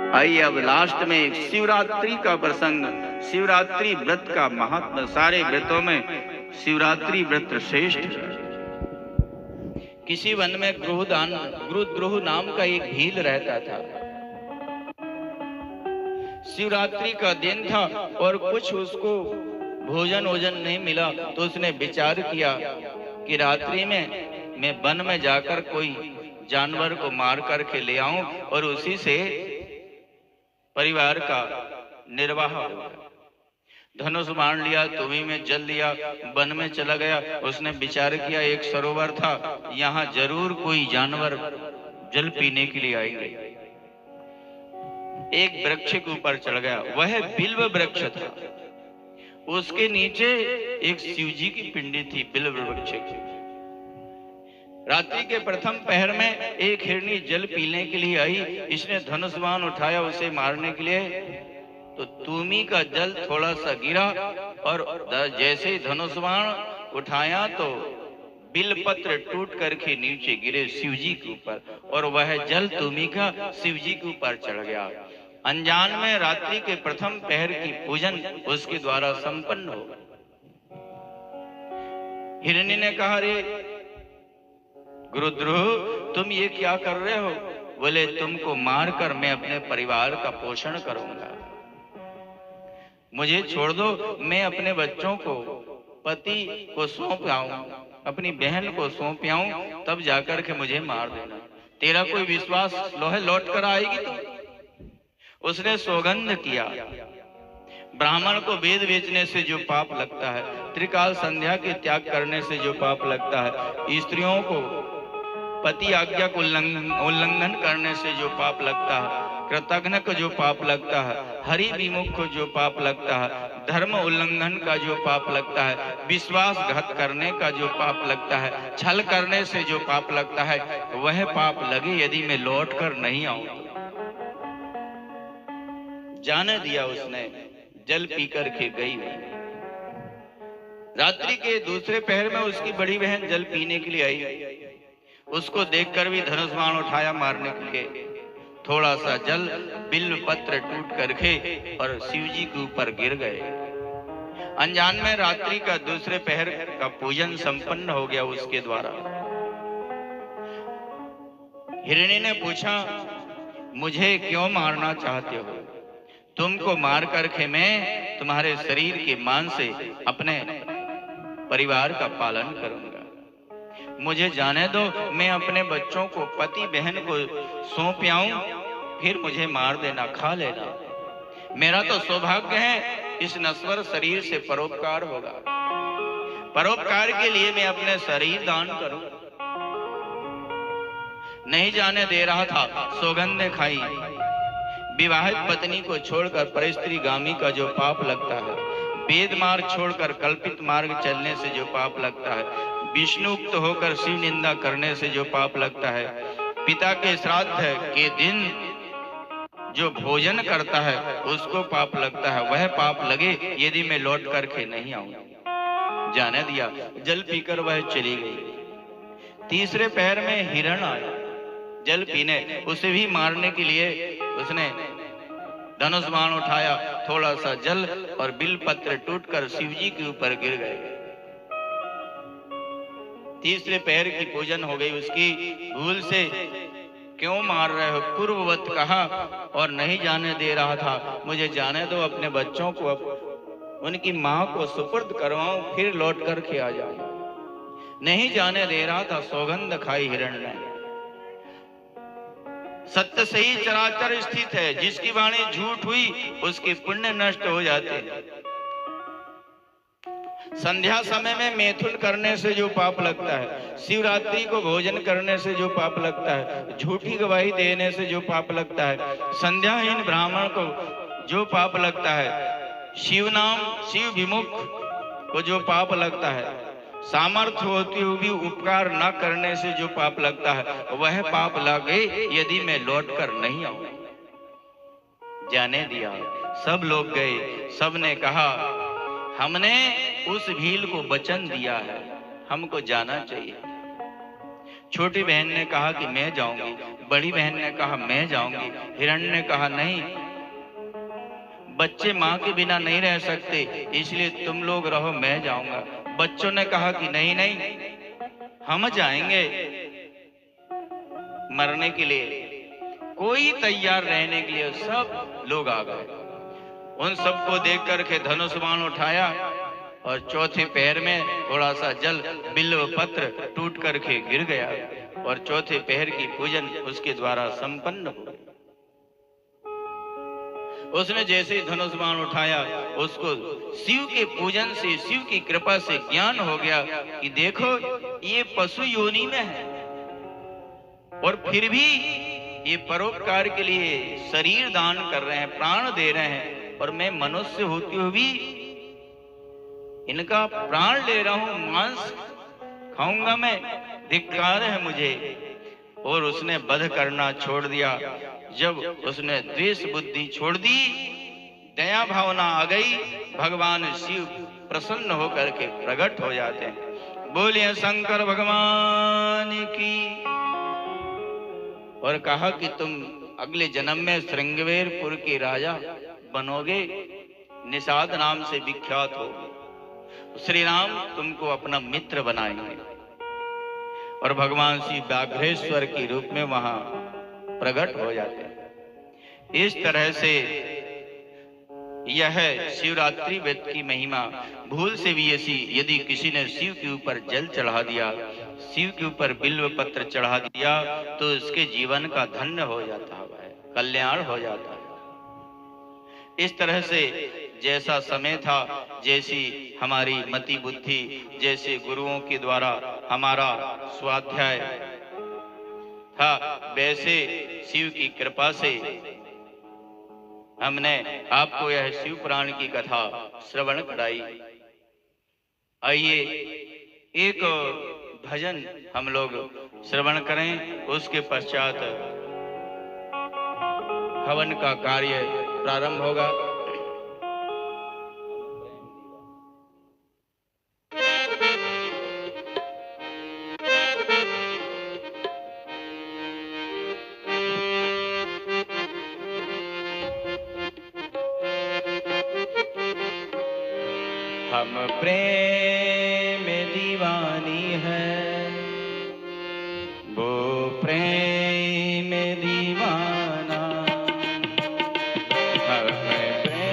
आइए अब लास्ट में एक शिवरात्रि का प्रसंग, शिवरात्रि व्रत का महात्मा। सारे व्रतों में शिवरात्रि व्रत श्रेष्ठ। किसी वन में गुरुद्रोह नाम का एक भील रहता था। शिवरात्रि का दिन था और कुछ उसको भोजन नहीं मिला, तो उसने विचार किया कि रात्रि में मैं वन में जाकर कोई जानवर को मार करके ले आऊं और उसी से परिवार का निर्वाह हो। धनुष बाण लिया, तुवी में जल लिया, वन में चला गया। उसने विचार किया एक सरोवर था, यहाँ जरूर कोई जानवर जल पीने के लिए आएंगे। एक वृक्ष के ऊपर चढ़ गया, वह बिल्व वृक्ष था। उसके नीचे एक शिवजी की पिंडी थी बिल्व वृक्ष की। रात्रि के प्रथम पहर में एक हिरनी जल पीने के लिए आई। इसने धनुष बाण उठाया उसे मारने के लिए, तो तुमी का जल थोड़ा सा गिरा और जैसे ही धनुष बाण उठाया तो बिलपत्र टूट करके नीचे गिरे शिवजी के ऊपर, और वह जल तुमी का शिवजी के ऊपर चढ़ गया। अनजान में रात्रि के प्रथम पहर की पूजन उसके द्वारा संपन्न हो। हिरणी ने कहा, रे गुरुद्रोह, तुम ये क्या कर रहे हो? बोले, तुमको मारकर मैं अपने परिवार का पोषण करूंगा, मुझे छोड़ दो। मैं अपने बच्चों को, पति को सौंप आऊं, अपनी बहन को सौंप आऊं, तब जाकर के मुझे मार देना। तेरा कोई विश्वास लोहे लौट कर आएगी तो? उसने सौगंध किया, ब्राह्मण को वेद बेचने से जो पाप लगता है, त्रिकाल संध्या के त्याग करने से जो पाप लगता है, स्त्रियों को पति आज्ञा को उल्लंघन करने से जो पाप लगता है, कृतघ्न को जो पाप लगता है, हरि विमुख को जो पाप लगता है, धर्म उल्लंघन का जो पाप लगता है, विश्वासघात करने का जो पाप लगता है, छल करने से जो पाप लगता है, वह पाप लगे यदि मैं लौट कर नहीं आऊं। जाने दिया उसने, जल पीकर के गई। रात्रि के दूसरे पहर में उसकी बड़ी बहन जल पीने के लिए आई। उसको देखकर भी धनुष बाण उठाया मारने के लिए। थोड़ा सा जल बिल्व पत्र टूट करके और शिवजी के ऊपर गिर गए। अनजान में रात्रि का दूसरे पहर का पूजन संपन्न हो गया उसके द्वारा। हिरणी ने पूछा, मुझे क्यों मारना चाहते हो? तुमको मार करके मैं तुम्हारे शरीर के मांस से अपने परिवार का पालन करूंगा। मुझे जाने दो, मैं अपने बच्चों को, पति बहन को सौंप आऊं, फिर मुझे मार देना, खा लेना। मेरा तो सौभाग्य है इस नश्वर शरीर से परोपकार होगा। परोपकार के लिए मैं अपने शरीर दान करूं। नहीं जाने दे रहा था, सौगंध खाई। विवाहित पत्नी को छोड़कर परस्त्रीगामी का जो पाप लगता है, वेद मार्ग छोड़कर कल्पित मार्ग चलने से जो पाप लगता है, विष्णुक्त होकर शिव निंदा करने से जो पाप लगता है, पिता के श्राद्ध के दिन जो भोजन करता है उसको पाप लगता है, वह पाप लगे यदि मैं लौट करके नहीं आऊं। जाने दिया, जल पीकर वह चली गई। तीसरे पहर में हिरण आया जल पीने। उसे भी मारने के लिए उसने धनुष बाण उठाया, थोड़ा सा जल और बिलपत्र टूटकर शिवजी के ऊपर गिर गए। तीसरे पैर की पूजन हो गई उसकी। भूल से क्यों मार रहे हो? पूर्ववत कहा और नहीं जाने दे रहा था। मुझे जाने दो, अपने बच्चों को उनकी मां को सुपुर्द करवाऊं, फिर लौट करके आ जाऊं। नहीं जाने दे रहा था, सौगंध खाई हिरण ने। सत्य से ही चराचर स्थित है, जिसकी वाणी झूठ हुई उसके पुण्य नष्ट हो जाते हैं। संध्या समय में मैथुन करने से जो पाप लगता है, शिवरात्रि को भोजन करने से जो पाप लगता है, झूठी गवाही देने से जो पाप लगता है, संध्याहीन ब्राह्मण को जो पाप लगता है, शिव नाम शिव विमुख को जो पाप लगता है, सामर्थ्य होते हुए भी उपकार न करने से जो पाप लगता है, वह पाप लगे यदि मैं लौट कर नहीं आऊं। जाने दिया, सब लोग गए। सब ने कहा, हमने उस भील को वचन दिया है, हमको जाना चाहिए। छोटी बहन ने कहा कि मैं जाऊंगी, बड़ी बहन ने कहा मैं जाऊंगी, हिरण्य ने कहा नहीं, बच्चे माँ के बिना नहीं रह सकते, इसलिए तुम लोग रहो, मैं जाऊंगा। बच्चों ने कहा कि नहीं नहीं, हम जाएंगे मरने के लिए। कोई तैयार रहने के लिए, सब लोग आ गए। उन सबको देख करके धनुष बाण उठाया और चौथे पैर में थोड़ा सा जल बिल्व पत्र टूट करके गिर गया और चौथे पैर की पूजन उसके द्वारा संपन्न हो गई। उसने जैसे ही धनुष बाण उठाया, उसको शिव के पूजन से, शिव की कृपा से ज्ञान हो गया कि देखो ये पशु योनि में है और फिर भी ये परोपकार के लिए शरीर दान कर रहे हैं, प्राण दे रहे हैं, और मैं मनुष्य होते हुए भी इनका प्राण ले रहा हूं, मांस खाऊंगा मैं, धिक्कार है मुझे। और उसने वध करना छोड़ दिया। जब उसने द्वेष बुद्धि छोड़ दी, दया भावना आ गई, भगवान शिव प्रसन्न होकर के प्रकट हो जाते हैं। बोलिए शंकर भगवान की। और कहा कि तुम अगले जन्म में श्रृंगवेरपुर के राजा बनोगे, निषाद नाम से विख्यात होगे, श्री राम तुमको अपना मित्र बनाएंगे। और भगवान श्री व्याघ्रेश्वर के रूप में वहां प्रकट हो जाते हैं। इस तरह से यह शिवरात्रि व्रत की महिमा। भूल से भी ऐसी, यदि किसी ने शिव के ऊपर जल चढ़ा दिया, शिव के ऊपर बिल्व पत्र चढ़ा दिया, तो उसके जीवन का धन्य हो जाता है, कल्याण हो जाता है। इस तरह से जैसा समय था, जैसी हमारी मति बुद्धि, जैसे गुरुओं के द्वारा हमारा स्वाध्याय था, वैसे शिव की कृपा से हमने आपको यह शिव पुराण की कथा श्रवण कराई। आइए एक भजन हम लोग श्रवण करें, उसके पश्चात हवन का कार्य प्रारंभ होगा। हम प्रेम दीवानी है, वो प्रेम दीवाना, हम प्रेम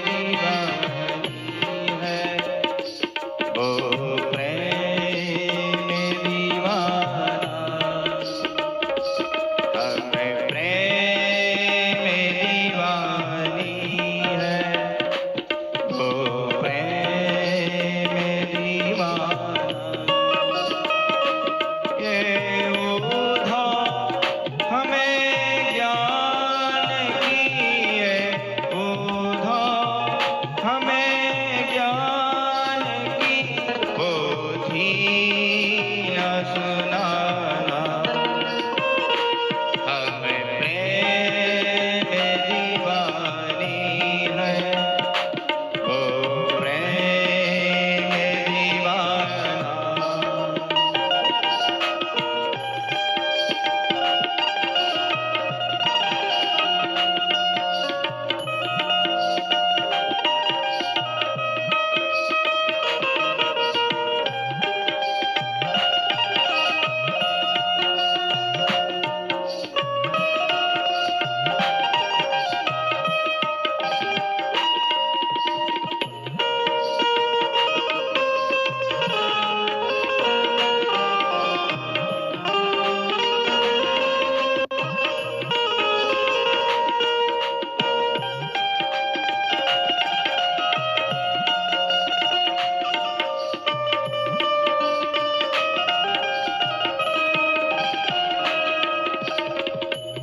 दीवानी है, वो प्रेम दीवाना, हम प्रेम दीवानी है,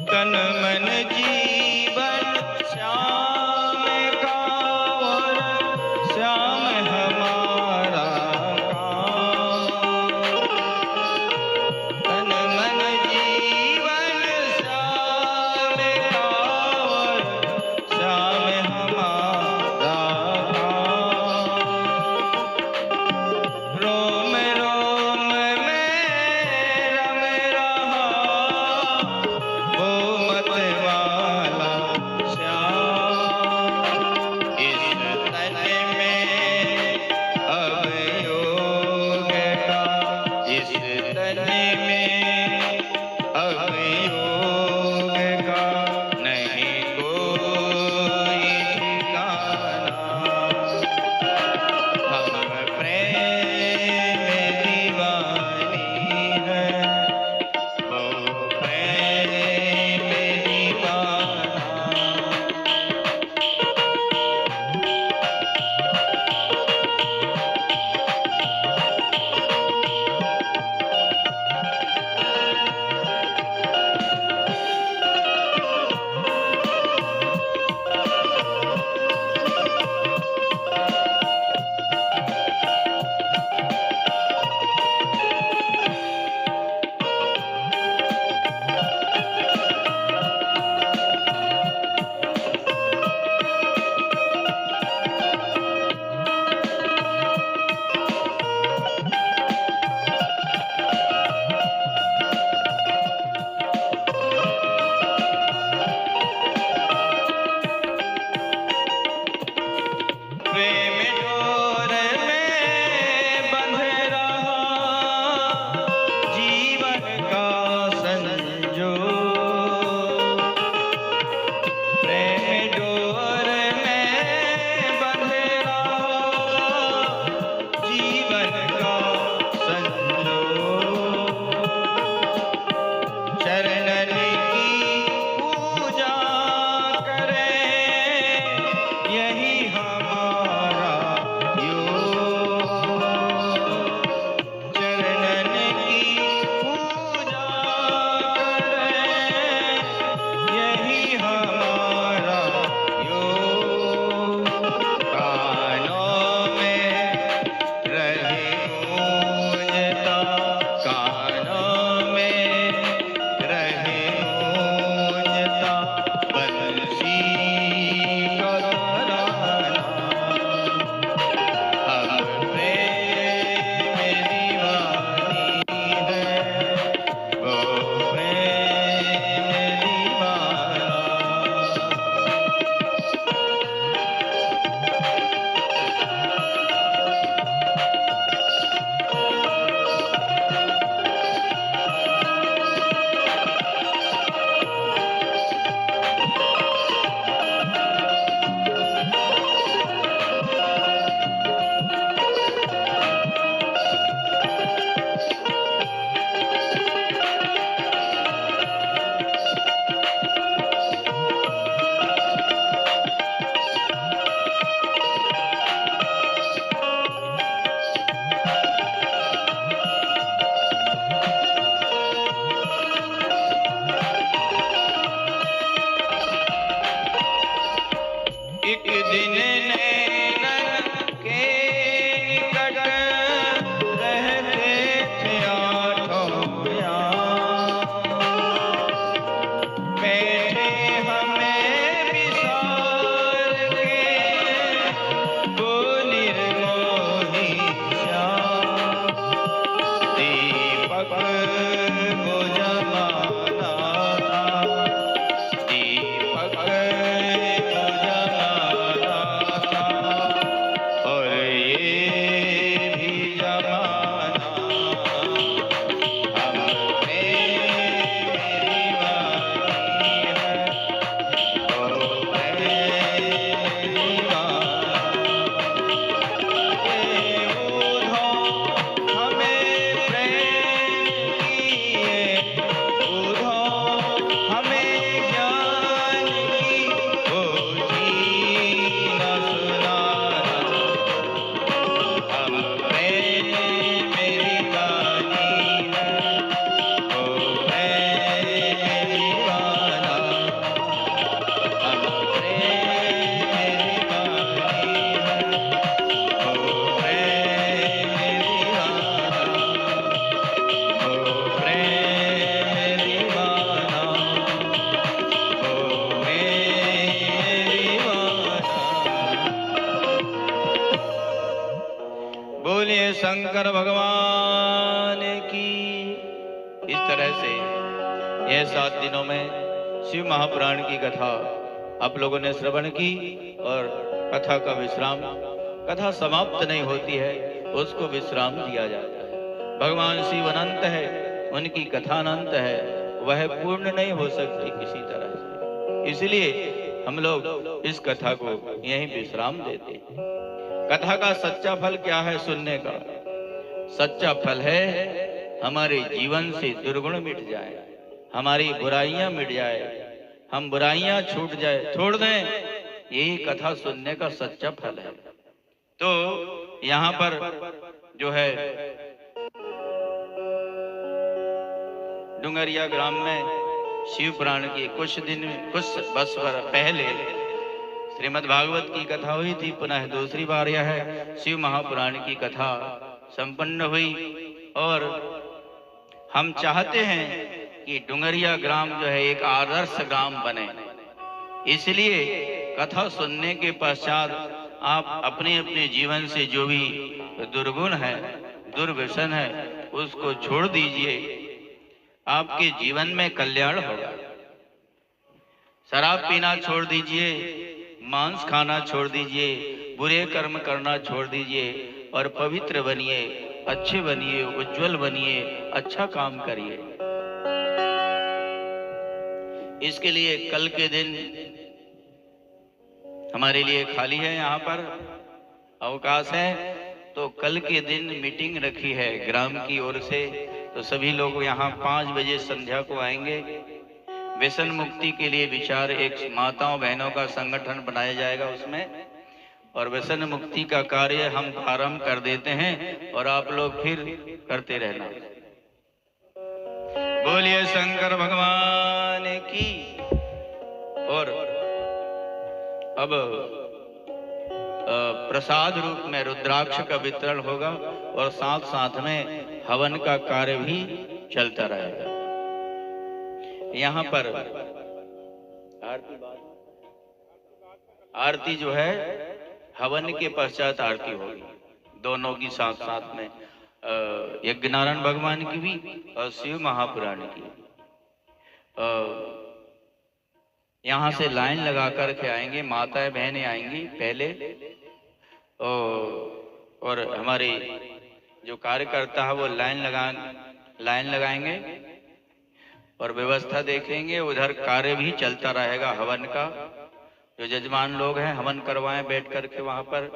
तन मन जीवन श्याम का, और श्याम हमारा काम। तन मन जीवन श्याम का, और श्याम हमारा काम। रोम रोम में शंकर भगवान की। इस तरह से यह 7 दिनों में शिव महापुराण की कथा आप लोगों ने श्रवण की और कथा का विश्राम, कथा समाप्त नहीं होती है, उसको विश्राम दिया जाता है। भगवान शिव अनंत है, उनकी कथा अनंत है, वह पूर्ण नहीं हो सकती किसी तरह से, इसलिए हम लोग इस कथा को यहीं विश्राम देते हैं। कथा का सच्चा फल क्या है सुनने का? सच्चा फल है हमारे जीवन से दुर्गुण मिट जाए, हमारी बुराइयां मिट जाए, हम बुराइयां छोड़ दें, यही कथा सुनने का सच्चा फल है। तो यहाँ पर जो है डुंगरिया ग्राम में शिव पुराण की कुछ वर्ष पहले श्रीमद् भागवत की कथा हुई थी। पुनः दूसरी बार यह शिव महापुराण की कथा संपन्न हुई और हम चाहते हैं कि डुंगरिया ग्राम जो है एक आदर्श ग्राम बने। इसलिए कथा सुनने के पश्चात आप अपने अपने जीवन से जो भी दुर्गुण है, दुर्व्यसन है, उसको छोड़ दीजिए, आपके जीवन में कल्याण होगा। शराब पीना छोड़ दीजिए, मांस खाना छोड़ दीजिए, बुरे कर्म करना छोड़ दीजिए और पवित्र बनिए, अच्छे बनिए, उज्जवल बनिए, अच्छा काम करिए। इसके लिए कल के दिन हमारे लिए खाली है, यहाँ पर अवकाश है, तो कल के दिन मीटिंग रखी है ग्राम की ओर से। तो सभी लोग यहाँ 5 बजे संध्या को आएंगे। व्यसन मुक्ति के लिए विचार, एक माताओं बहनों का संगठन बनाया जाएगा उसमें, और व्यसन मुक्ति का कार्य हम प्रारंभ कर देते हैं और आप लोग फिर करते रहना। बोलिए शंकर भगवान की। और अब प्रसाद रूप में रुद्राक्ष का वितरण होगा और साथ साथ में हवन का कार्य भी चलता रहेगा। यहाँ पर आरती जो है हवन के पश्चात आरती होगी, दोनों की साथ साथ में, यज्ञनारायण भगवान की भी और शिव महापुराण की। यहाँ से लाइन लगा कर के आएंगे, माताएं बहनें आएंगी पहले, और हमारे जो कार्यकर्ता है वो लाइन लगाएंगे और व्यवस्था देखेंगे। उधर कार्य भी चलता रहेगा हवन का। जो जजमान लोग हैं हवन करवाएं बैठ करके, वहां पर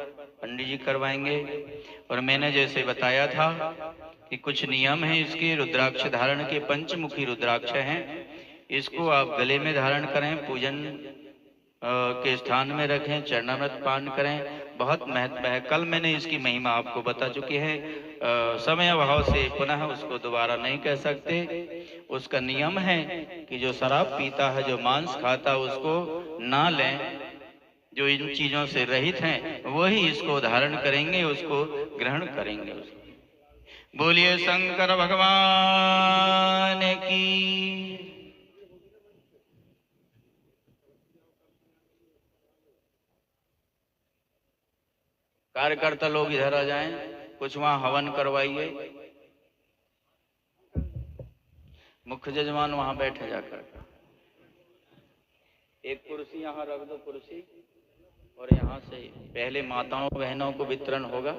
पंडित जी करवाएंगे। और मैंने जैसे बताया था कि कुछ नियम हैं इसके, रुद्राक्ष धारण के, पंचमुखी रुद्राक्ष हैं, इसको आप गले में धारण करें, पूजन के स्थान में रखें, चरणामृत पान करें, बहुत महत्व है। कल मैंने इसकी महिमा आपको बता चुकी है, समय अभाव से पुनः उसको दोबारा नहीं कह सकते। उसका नियम है कि जो शराब पीता है, जो मांस खाता है, उसको ना लें। जो इन चीजों से रहित हैं वही इसको धारण करेंगे, उसको ग्रहण करेंगे। बोलिए शंकर भगवान की। कार्यकर्ता लोग इधर आ जाएं, कुछ वहां हवन करवाइए। मुख्य जजमान वहां बैठे जाकर, एक कुर्सी यहाँ रख दो, कुर्सी, और यहाँ से पहले माताओं बहनों को वितरण होगा।